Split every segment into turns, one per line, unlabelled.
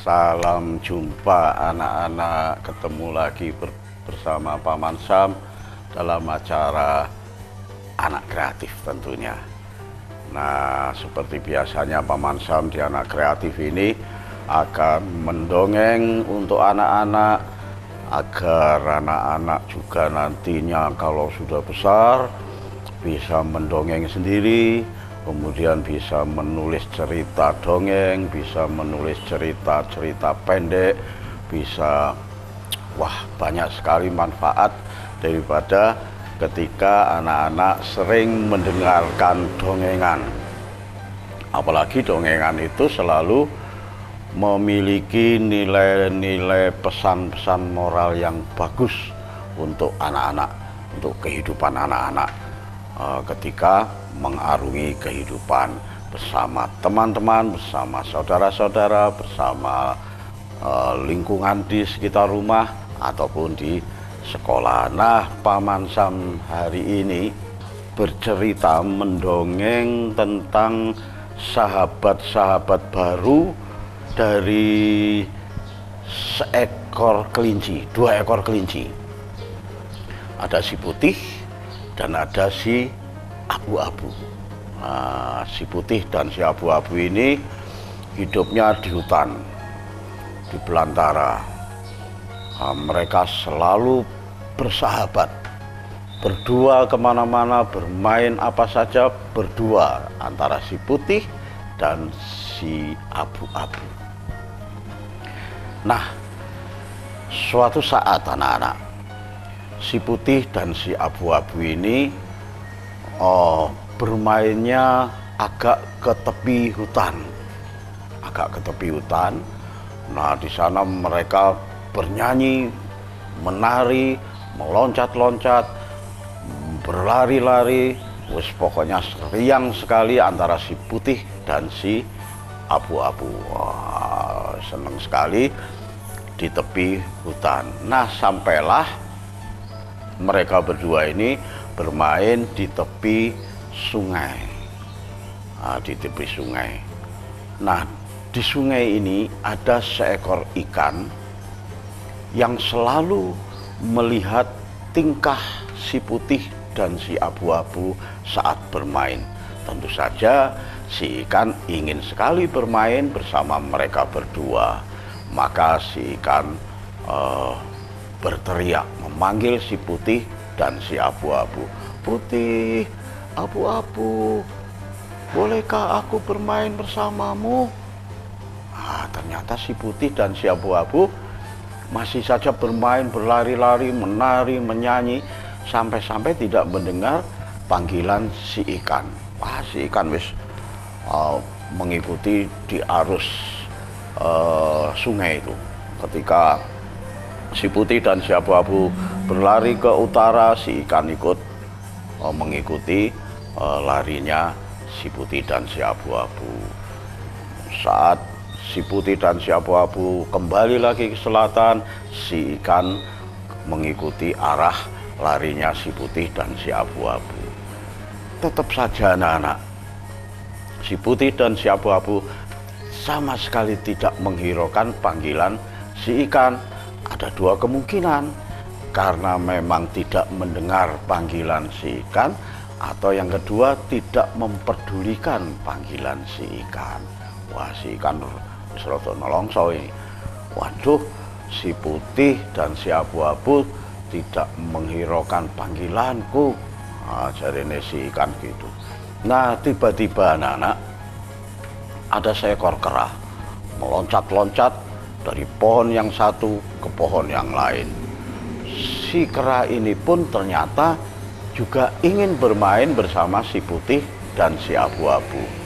Salam jumpa anak-anak, ketemu lagi bersama Paman Sam dalam acara Anak Kreatif tentunya. Nah, seperti biasanya Paman Sam di Anak Kreatif ini akan mendongeng untuk anak-anak agar anak-anak juga nantinya kalau sudah besar bisa mendongeng sendiri, kemudian bisa menulis cerita dongeng, bisa menulis cerita-cerita pendek, bisa banyak sekali manfaat daripada ketika anak-anak sering mendengarkan dongengan. Apalagi dongengan itu selalu memiliki nilai-nilai pesan-pesan moral yang bagus untuk anak-anak, untuk kehidupan anak-anak ketika mengarungi kehidupan bersama teman-teman, bersama saudara-saudara, bersama lingkungan di sekitar rumah ataupun di sekolah. Nah, Paman Sam hari ini bercerita mendongeng tentang sahabat-sahabat baru dari seekor kelinci, dua ekor kelinci. Ada si putih dan ada si abu-abu. Nah, si putih dan si abu-abu ini hidupnya di hutan, di belantara. Nah, mereka selalu bersahabat, berdua kemana-mana, bermain apa saja berdua antara si putih dan si abu-abu. Nah, suatu saat anak-anak, si putih dan si abu-abu ini bermainnya agak ke tepi hutan, Nah, di sana mereka bernyanyi, menari, meloncat-loncat, berlari-lari, pokoknya riang sekali antara si putih dan si abu-abu. Senang sekali di tepi hutan. Nah, sampailah mereka berdua ini bermain di tepi sungai. Di tepi sungai. Nah, di sungai ini ada seekor ikan yang selalu melihat tingkah si putih dan si abu-abu saat bermain. Tentu saja si ikan ingin sekali bermain bersama mereka berdua. Maka si ikan berteriak memanggil si putih dan si abu-abu. Putih, abu-abu, bolehkah aku bermain bersamamu? Ternyata si putih dan si abu-abu masih saja bermain, berlari-lari, menari, menyanyi, sampai-sampai tidak mendengar panggilan si ikan. Si ikan wis mengikuti di arus sungai itu. Ketika si putih dan si abu-abu berlari ke utara, si ikan ikut mengikuti larinya si putih dan si abu-abu. Saat si putih dan si abu-abu kembali lagi ke selatan, si ikan mengikuti arah larinya si putih dan si abu-abu. Tetap saja anak-anak, si putih dan si abu-abu sama sekali tidak menghiraukan panggilan si ikan. Ada dua kemungkinan, karena memang tidak mendengar panggilan si ikan, atau yang kedua tidak memperdulikan panggilan si ikan. Si ikan serota nolongso ini. Waduh, si putih dan si abu-abu tidak menghiraukan panggilanku. Jarine si ikan gitu. Nah, tiba-tiba anak-anak, ada seekor kera meloncat-loncat dari pohon yang satu ke pohon yang lain. Si kera ini pun ternyata juga ingin bermain bersama si putih dan si abu-abu.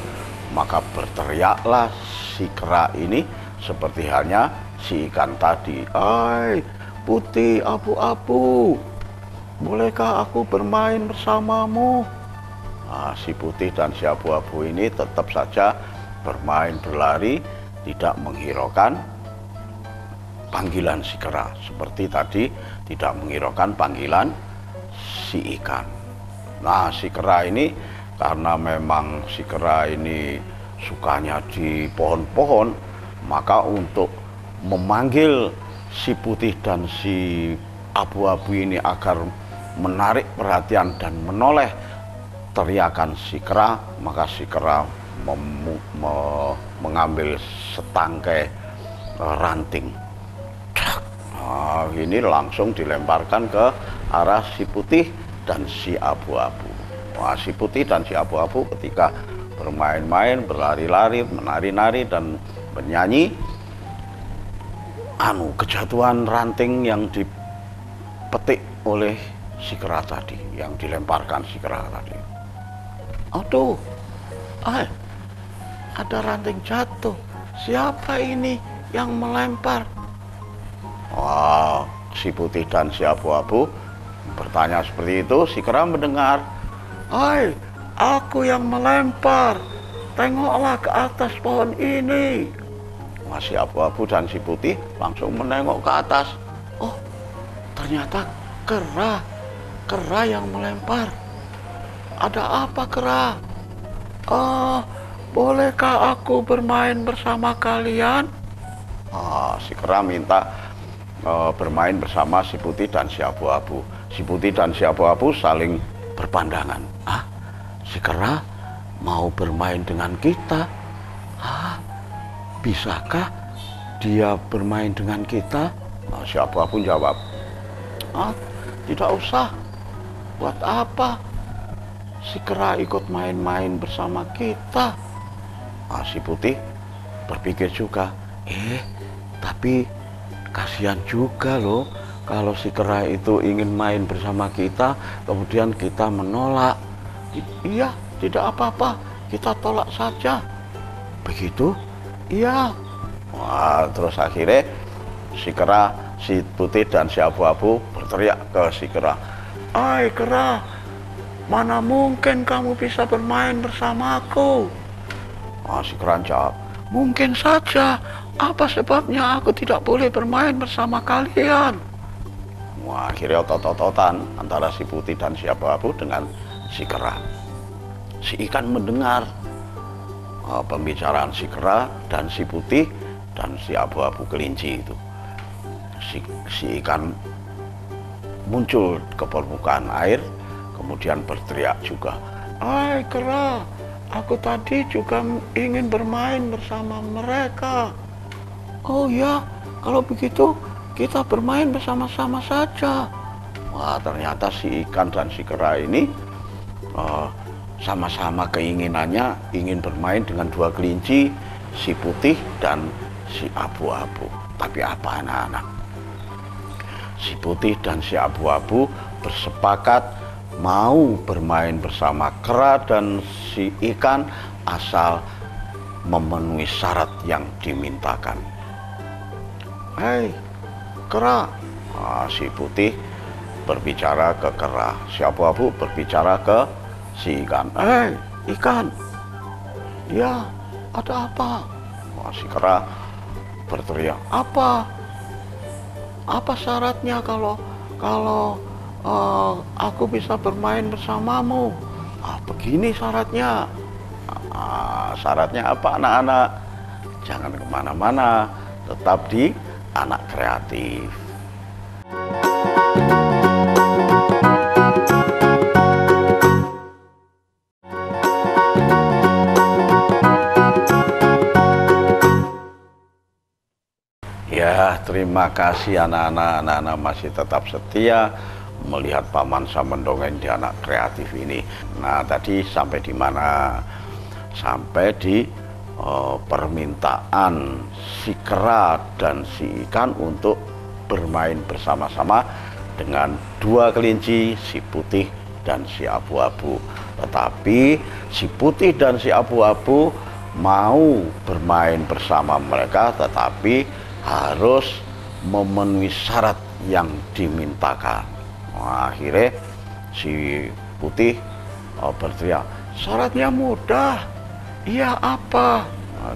Maka berteriaklah si kera ini seperti halnya si ikan tadi. Hai, putih, abu-abu, bolehkah aku bermain bersamamu? Si putih dan si abu-abu ini tetap saja bermain, berlari, tidak menghiraukan panggilan si kera. Seperti tadi tidak menghiraukan panggilan si ikan. Nah, si kera ini, karena memang si kera ini sukanya di pohon-pohon, maka untuk memanggil si putih dan si abu-abu ini agar menarik perhatian dan menoleh teriakan si kera, maka si kera mengambil setangkai ranting. Nah, ini langsung dilemparkan ke arah si putih dan si abu-abu. Wah, si putih dan si abu-abu ketika bermain-main, berlari-lari, menari-nari dan bernyanyi, kejatuhan ranting yang dipetik oleh si kera tadi, yang dilemparkan si kera tadi. Aduh, ada ranting jatuh. Siapa ini yang melempar? Wah, si putih dan si abu-abu bertanya seperti itu. Si kera mendengar, "Hai, aku yang melempar. Tengoklah ke atas pohon ini." Wah, si abu-abu dan si putih langsung menengok ke atas. Oh, ternyata kera yang melempar. Ada apa, kera? Bolehkah aku bermain bersama kalian? Si kera minta bermain bersama si putih dan si abu-abu. Si putih dan si abu-abu saling berpandangan. Si kera mau bermain dengan kita? Bisakah dia bermain dengan kita? Si abu-abu jawab, tidak usah. Buat apa si kera ikut main-main bersama kita? Si putih berpikir juga, tapi kasihan juga loh kalau si kera itu ingin main bersama kita, kemudian kita menolak. Iya, tidak apa-apa, kita tolak saja. Begitu? Iya. Wah, terus akhirnya si kera, si putih dan si abu-abu berteriak ke si kera, "Hai kera, mana mungkin kamu bisa bermain bersamaku?" Si kera jawab, "Mungkin saja. Apa sebabnya aku tidak boleh bermain bersama kalian?" Wah, akhirnya otot-ototan antara si putih dan si abu-abu dengan si kera. Si ikan mendengar pembicaraan si kera dan si putih dan si abu-abu kelinci itu. Si ikan muncul ke permukaan air, kemudian berteriak juga, "Hai kera, aku tadi juga ingin bermain bersama mereka." "Oh ya, kalau begitu kita bermain bersama-sama saja." Wah, ternyata si ikan dan si kera ini sama-sama keinginannya ingin bermain dengan dua kelinci, si putih dan si abu-abu. Tapi apa anak-anak? Si putih dan si abu-abu bersepakat mau bermain bersama kera dan si ikan asal memenuhi syarat yang dimintakan. "Hei, kera," si putih berbicara ke kera, si abu-abu berbicara ke si ikan. "Hei, ikan, ya, ada apa?" Si kera berteriak, Apa syaratnya kalau aku bisa bermain bersamamu?" "Begini syaratnya." Syaratnya apa anak-anak? Jangan kemana-mana, tetap di Anak Kreatif. Ya, terima kasih anak-anak masih tetap setia melihat Paman Sam mendongeng di Anak Kreatif ini. Nah, tadi sampai di mana? Sampai di permintaan si kera dan si ikan untuk bermain bersama-sama dengan dua kelinci, si putih dan si abu-abu. Tetapi si putih dan si abu-abu mau bermain bersama mereka, tetapi harus memenuhi syarat yang dimintakan. Akhirnya si putih berteriak, "Syaratnya mudah." "Iya, apa?"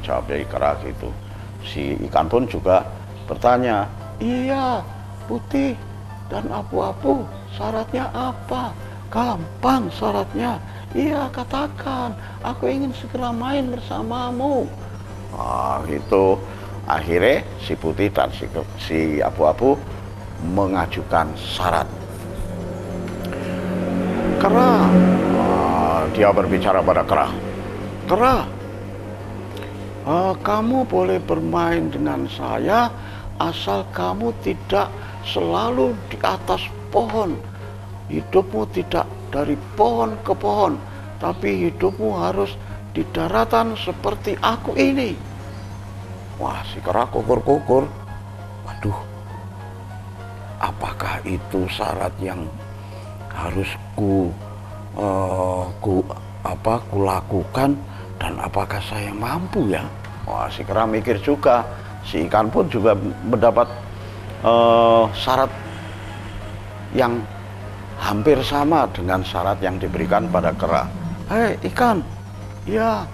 Jawab dari kera gitu. Si ikan pun juga bertanya, "Iya, putih dan abu-abu, syaratnya apa?" "Gampang syaratnya." "Iya, katakan, aku ingin segera main bersamamu." Gitu. akhirnya si putih dan si abu-abu mengajukan syarat. Kera, dia berbicara pada kera. Kera, kamu boleh bermain dengan saya asal kamu tidak selalu di atas pohon. Hidupmu tidak dari pohon ke pohon, tapi hidupmu harus di daratan seperti aku ini. Wah, si kera kukur-kukur. Waduh, apakah itu syarat yang harus kulakukan, dan apakah saya mampu ya? Wah, si kera mikir juga. Si ikan pun juga mendapat syarat yang hampir sama dengan syarat yang diberikan pada kera. Hei ikan, ya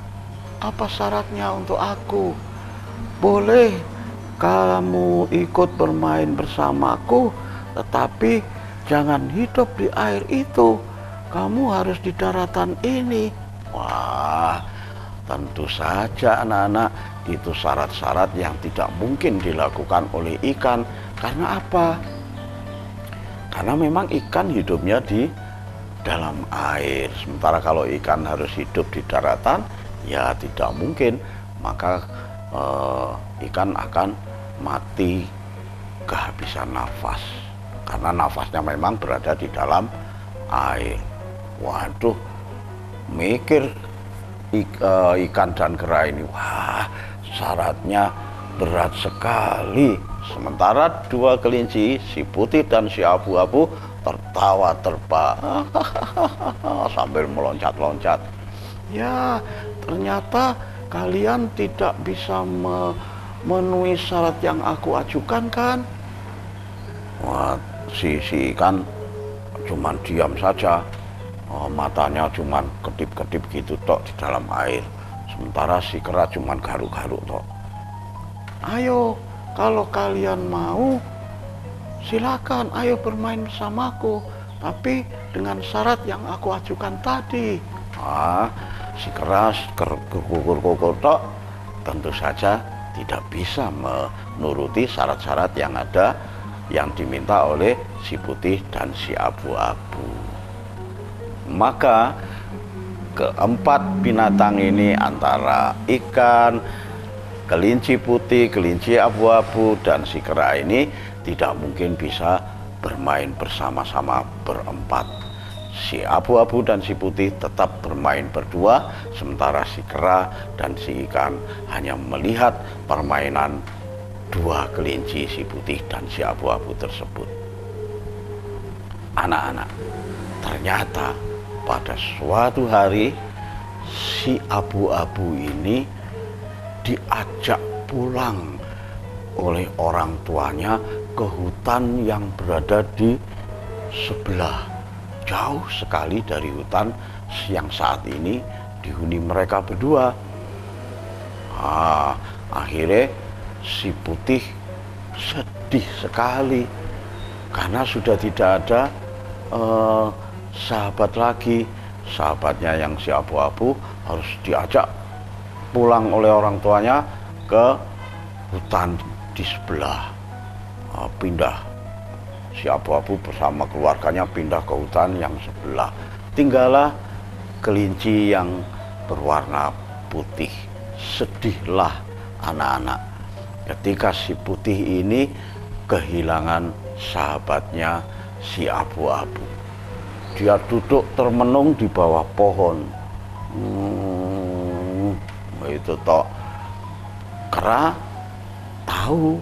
apa syaratnya untuk aku? Boleh kamu ikut bermain bersamaku, tetapi jangan hidup di air itu. Kamu harus di daratan ini. Wah, tentu saja anak-anak, itu syarat-syarat yang tidak mungkin dilakukan oleh ikan. Karena apa? Karena memang ikan hidupnya di dalam air. Sementara kalau ikan harus hidup di daratan, ya tidak mungkin. Maka ikan akan mati kehabisan nafas. Karena nafasnya memang berada di dalam air. Waduh, mikir ikan dan kera ini, wah syaratnya berat sekali. Sementara dua kelinci, si putih dan si abu-abu, tertawa terbahak sambil meloncat-loncat. Ya, ternyata kalian tidak bisa memenuhi syarat yang aku ajukan kan? Wah, si ikan cuman diam saja. Matanya cuman kedip-kedip gitu tok di dalam air. Sementara si kera cuman garuk-garuk tok. Ayo, kalau kalian mau, silakan, ayo bermain bersamaku, tapi dengan syarat yang aku ajukan tadi. Si kera kukur-kukur tok tentu saja tidak bisa menuruti syarat-syarat yang ada yang diminta oleh si putih dan si abu-abu. Maka keempat binatang ini, antara ikan, kelinci putih, kelinci abu-abu, dan si kera ini tidak mungkin bisa bermain bersama-sama berempat. Si abu-abu dan si putih tetap bermain berdua, sementara si kera dan si ikan hanya melihat permainan dua kelinci, si putih dan si abu-abu tersebut. Anak-anak, ternyata pada suatu hari si abu-abu ini diajak pulang oleh orang tuanya ke hutan yang berada di sebelah, jauh sekali dari hutan yang saat ini dihuni mereka berdua. Akhirnya si putih sedih sekali karena sudah tidak ada sahabat lagi. Sahabatnya yang si abu-abu harus diajak pulang oleh orang tuanya ke hutan di sebelah. Pindah, si abu-abu bersama keluarganya pindah ke hutan yang sebelah. Tinggallah kelinci yang berwarna putih. Sedihlah anak-anak ketika si putih ini kehilangan sahabatnya si abu-abu. Dia duduk termenung di bawah pohon. Itu toh kera tahu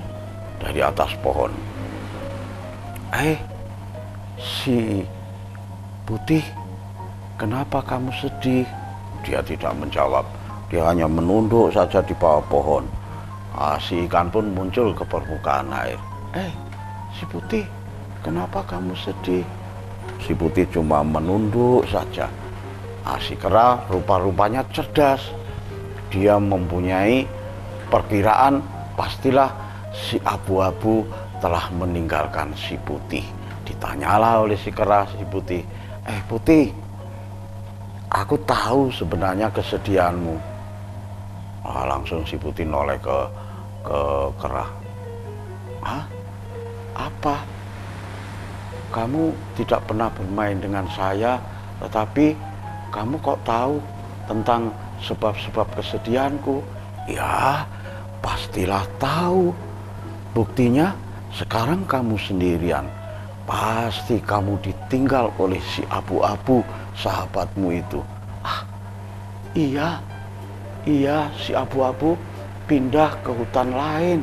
dari atas pohon. Si putih, kenapa kamu sedih? Dia tidak menjawab. Dia hanya menunduk saja di bawah pohon. Si ikan pun muncul ke permukaan air. Si putih, kenapa kamu sedih? Si putih cuma menunduk saja. Si kera rupa-rupanya cerdas. Dia mempunyai perkiraan, pastilah si abu-abu telah meninggalkan si putih. Ditanyalah oleh si kera si putih, putih, aku tahu sebenarnya kesedihanmu. Langsung si putih noleh ke ke Kera. "Hah? Apa? Kamu tidak pernah bermain dengan saya, tetapi kamu kok tahu tentang sebab-sebab kesedihanku?" "Ya, pastilah tahu. Buktinya sekarang kamu sendirian. Pasti kamu ditinggal oleh si abu-abu sahabatmu itu." "Ah, iya, si abu-abu pindah ke hutan lain."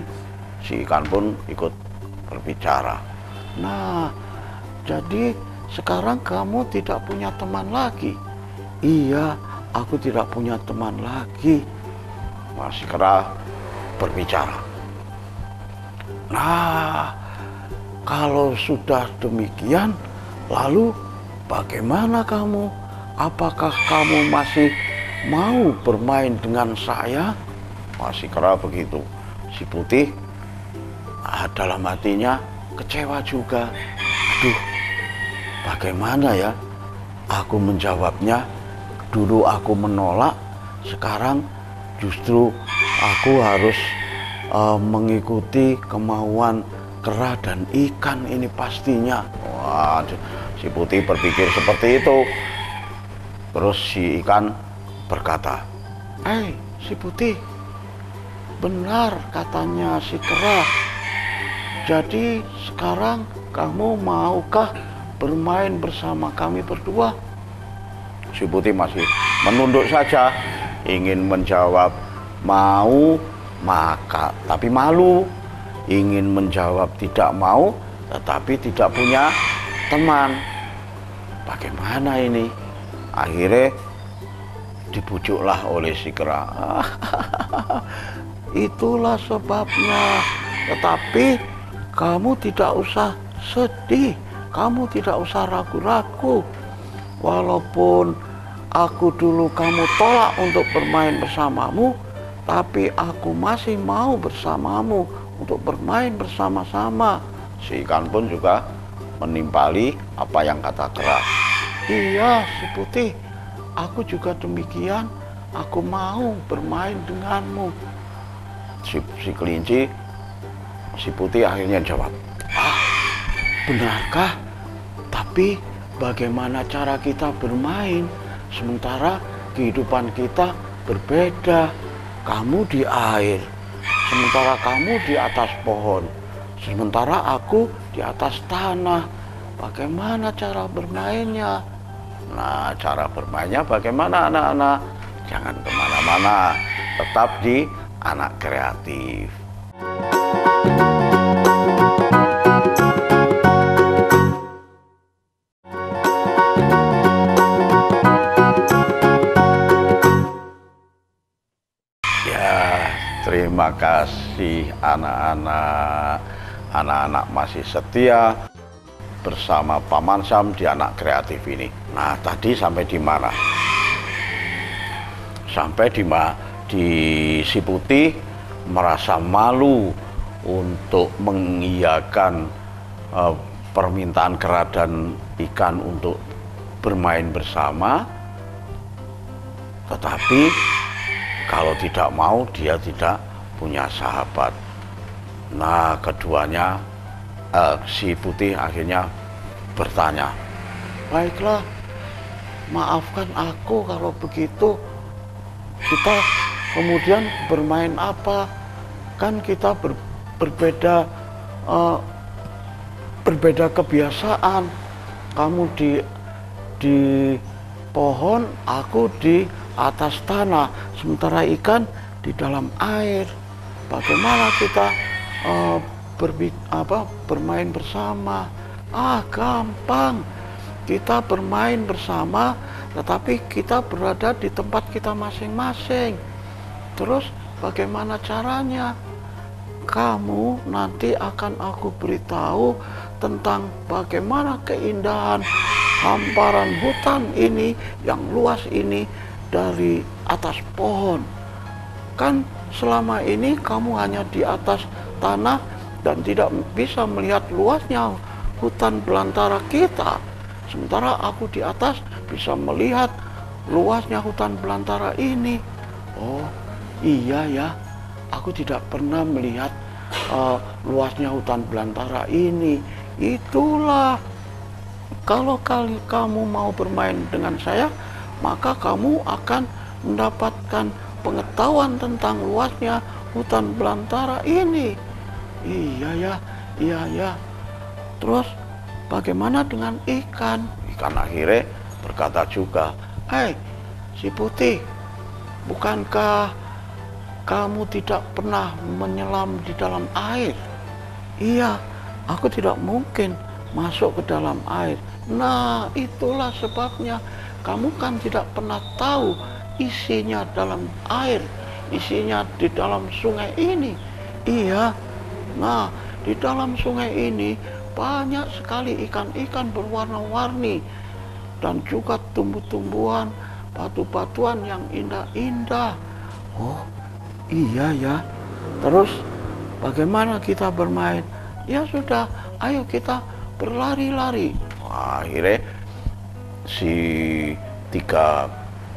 Si ikan pun ikut berbicara. "Nah, jadi sekarang kamu tidak punya teman lagi?" "Iya, aku tidak punya teman lagi." Si Kera berbicara. "Nah, kalau sudah demikian, lalu bagaimana kamu? Apakah kamu masih mau bermain dengan saya?" Si Kera begitu. Si Putih dalam hatinya kecewa juga. "Aduh, bagaimana ya aku menjawabnya? Dulu aku menolak, sekarang justru aku harus mengikuti kemauan kera dan ikan ini pastinya." Wah, si Putih berpikir seperti itu. Terus si ikan berkata, si Putih, benar katanya si kera. Jadi sekarang kamu maukah bermain bersama kami berdua?" Si Putih masih menunduk saja, ingin menjawab mau, tapi malu. Ingin menjawab tidak mau, tetapi tidak punya teman. Bagaimana ini? Akhirnya dibujuklah oleh si kera. "Itulah sebabnya. Tetapi kamu tidak usah sedih, kamu tidak usah ragu-ragu. Walaupun aku dulu kamu tolak untuk bermain bersamamu, tapi aku masih mau bersamamu untuk bermain bersama-sama." Si ikan pun juga menimpali apa yang kata kera. "Iya, si Putih, aku juga demikian. Aku mau bermain denganmu." Si kelinci, si Putih akhirnya jawab, "Benarkah? Tapi bagaimana cara kita bermain sementara kehidupan kita berbeda? Kamu di air, sementara kamu di atas pohon, sementara aku di atas tanah. Bagaimana cara bermainnya?" Nah, cara bermainnya bagaimana anak-anak? Jangan kemana-mana, tetap di Anak Kreatif. Ya, terima kasih anak-anak. Anak-anak masih setia bersama Paman Sam di Anak Kreatif ini. Nah, tadi sampai di mana? Sampai di si Putih merasa malu untuk mengiyakan permintaan kera dan ikan untuk bermain bersama. Tetapi kalau tidak mau, dia tidak punya sahabat. Nah, keduanya si Putih akhirnya bertanya, "Baiklah, maafkan aku kalau begitu. Kita kemudian bermain apa? Kan kita berbeda kebiasaan. Kamu di pohon, aku di atas tanah, sementara ikan di dalam air. Bagaimana kita bermain bersama?" Gampang. Kita bermain bersama, tetapi kita berada di tempat kita masing-masing. Terus bagaimana caranya? Kamu nanti akan aku beritahu tentang bagaimana keindahan hamparan hutan ini yang luas ini dari atas pohon. Kan selama ini kamu hanya di atas tanah dan tidak bisa melihat luasnya hutan belantara kita. Sementara aku di atas bisa melihat luasnya hutan belantara ini. Oh iya ya, aku tidak pernah melihat luasnya hutan belantara ini. Itulah, kalau kali kamu mau bermain dengan saya, maka kamu akan mendapatkan pengetahuan tentang luasnya hutan belantara ini. Iya ya, iya ya. Terus bagaimana dengan ikan? Ikan akhirnya berkata juga, "Hei, si putih, bukankah kamu tidak pernah menyelam di dalam air?" "Iya, aku tidak mungkin masuk ke dalam air." "Nah, itulah sebabnya kamu kan tidak pernah tahu isinya dalam air, isinya di dalam sungai ini." "Iya, nah di dalam sungai ini banyak sekali ikan-ikan berwarna-warni dan juga tumbuh-tumbuhan, batu-batuan yang indah-indah." "Oh, iya ya. Terus bagaimana kita bermain?" "Ya sudah, ayo kita berlari-lari." Akhirnya si 3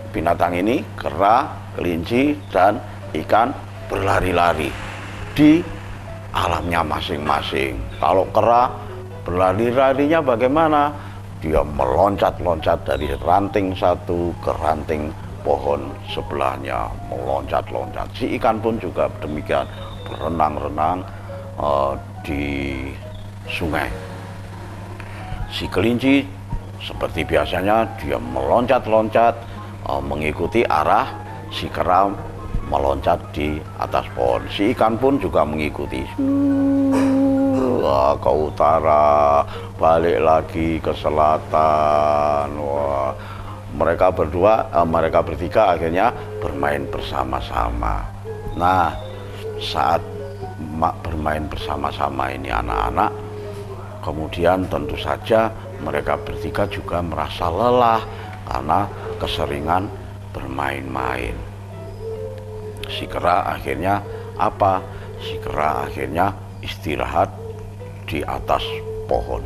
binatang ini, kera, kelinci, dan ikan, berlari-lari di alamnya masing-masing. Kalau kera berlari-larinya bagaimana? Dia meloncat-loncat dari ranting satu ke ranting pohon sebelahnya, meloncat-loncat. Si ikan pun juga demikian, berenang-renang di sungai. Si kelinci seperti biasanya dia meloncat-loncat mengikuti arah si kera meloncat di atas pohon. Si ikan pun juga mengikuti ke utara, balik lagi ke selatan. Wah, mereka bertiga akhirnya bermain bersama-sama. Nah, saat bermain bersama-sama ini anak-anak, kemudian tentu saja mereka bertiga juga merasa lelah karena keseringan bermain-main. Si kera akhirnya apa? Si kera akhirnya istirahat di atas pohon.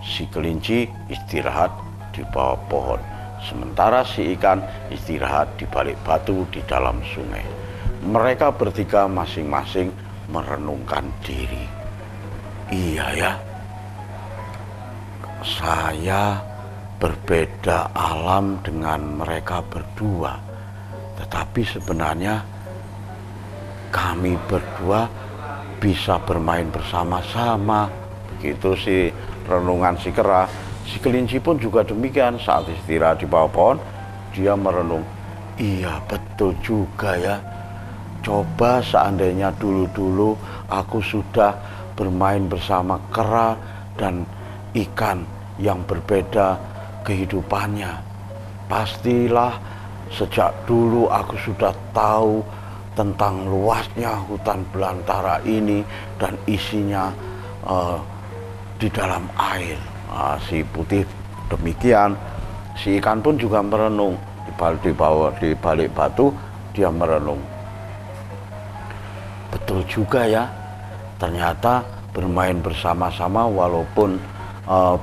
Si kelinci istirahat di bawah pohon. Sementara si ikan istirahat di balik batu di dalam sungai. Mereka bertiga masing-masing merenungkan diri. Iya ya, saya berbeda alam dengan mereka berdua, tetapi sebenarnya kami berdua bisa bermain bersama-sama. Begitu si renungan si kera. Si kelinci pun juga demikian. Saat istirahat di bawah pohon, dia merenung, iya betul juga ya. Coba seandainya dulu-dulu aku sudah bermain bersama kera dan ikan yang berbeda kehidupannya. Pastilah sejak dulu aku sudah tahu tentang luasnya hutan belantara ini dan isinya di dalam air. Si putih demikian. Si ikan pun juga merenung di balik batu. Dia merenung, betul juga ya, ternyata bermain bersama-sama walaupun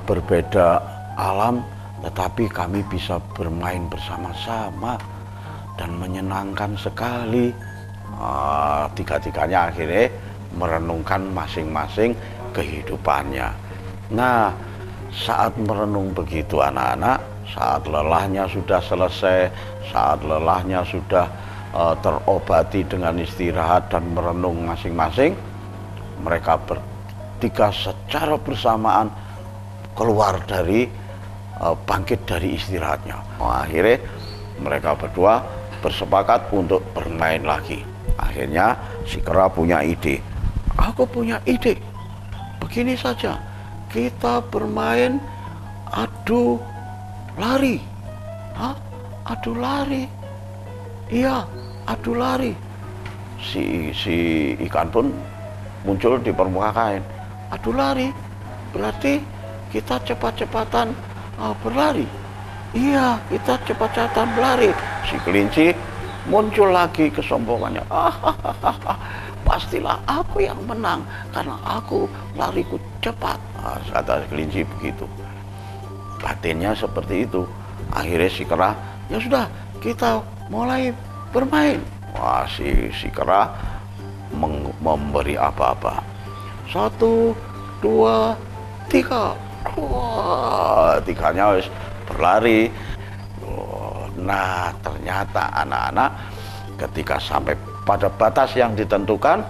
berbeda alam, tetapi kami bisa bermain bersama-sama dan menyenangkan sekali. Tiga-tiganya akhirnya merenungkan masing-masing kehidupannya. Nah, saat merenung begitu anak-anak, saat lelahnya sudah selesai, saat lelahnya sudah terobati dengan istirahat dan merenung masing-masing, mereka bertiga secara bersamaan keluar dari bangkit dari istirahatnya. Akhirnya mereka berdua bersepakat untuk bermain lagi. Akhirnya si kera punya ide. Aku punya ide. Begini saja, kita bermain adu lari. Hah? Adu lari? Iya, adu lari. Si ikan pun muncul di permukaan kain. Adu lari berarti kita cepat-cepatan berlari. Iya, kita cepat-cepatan berlari. Si kelinci muncul lagi kesombongannya. Pastilah aku yang menang karena aku lariku cepat. Kata kelinci begitu. Batinnya seperti itu. Akhirnya si kera, ya sudah, kita mulai bermain. Wah, si kera memberi apa-apa. 1, 2, 3. Wah, tiganya wis berlari. Nah, ternyata anak-anak ketika sampai pada batas yang ditentukan,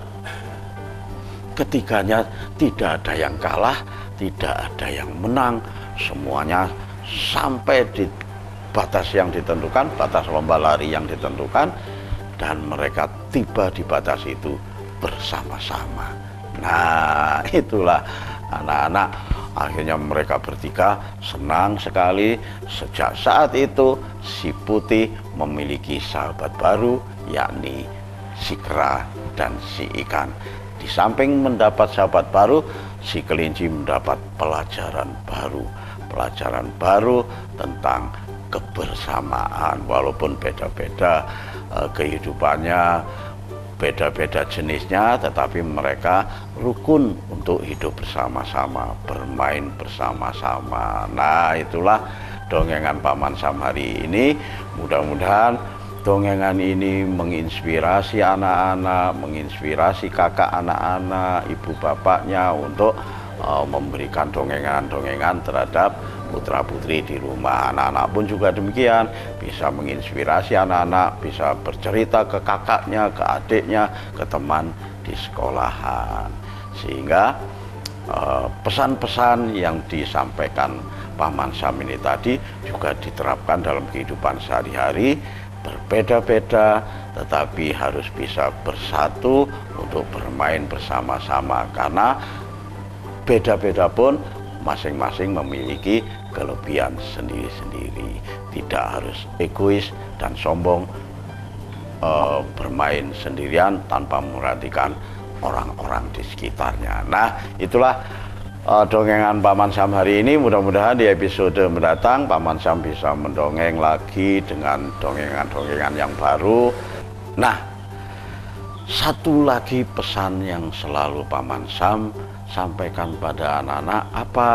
ketiganya tidak ada yang kalah, tidak ada yang menang, semuanya sampai di batas yang ditentukan, batas lomba lari yang ditentukan, dan mereka tiba di batas itu bersama-sama. Nah, itulah anak-anak, akhirnya mereka bertiga senang sekali. Sejak saat itu si Putih memiliki sahabat baru, yakni si kera dan si ikan. Di samping mendapat sahabat baru, si kelinci mendapat pelajaran baru tentang kebersamaan. Walaupun beda-beda kehidupannya, beda-beda jenisnya, tetapi mereka rukun untuk hidup bersama-sama, bermain bersama-sama. Nah, itulah dongengan Paman Sam hari ini. Mudah-mudahan dongengan ini menginspirasi anak-anak, menginspirasi kakak anak-anak, ibu bapaknya untuk memberikan dongengan-dongengan terhadap putra-putri di rumah. Anak-anak pun juga demikian, bisa menginspirasi anak-anak, bisa bercerita ke kakaknya, ke adiknya, ke teman di sekolahan. Sehingga pesan-pesan yang disampaikan Paman Sam ini tadi juga diterapkan dalam kehidupan sehari-hari. Berbeda-beda, tetapi harus bisa bersatu untuk bermain bersama-sama, karena beda-beda pun masing-masing memiliki kelebihan sendiri-sendiri. Tidak harus egois dan sombong, bermain sendirian tanpa memperhatikan orang-orang di sekitarnya. Nah, itulah dongengan Paman Sam hari ini. Mudah-mudahan di episode mendatang Paman Sam bisa mendongeng lagi dengan dongengan-dongengan yang baru. Nah, satu lagi pesan yang selalu Paman Sam sampaikan pada anak-anak, apa?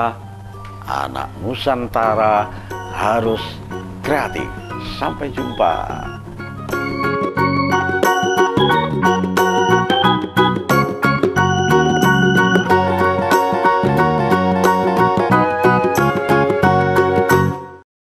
Anak Nusantara harus kreatif. Sampai jumpa.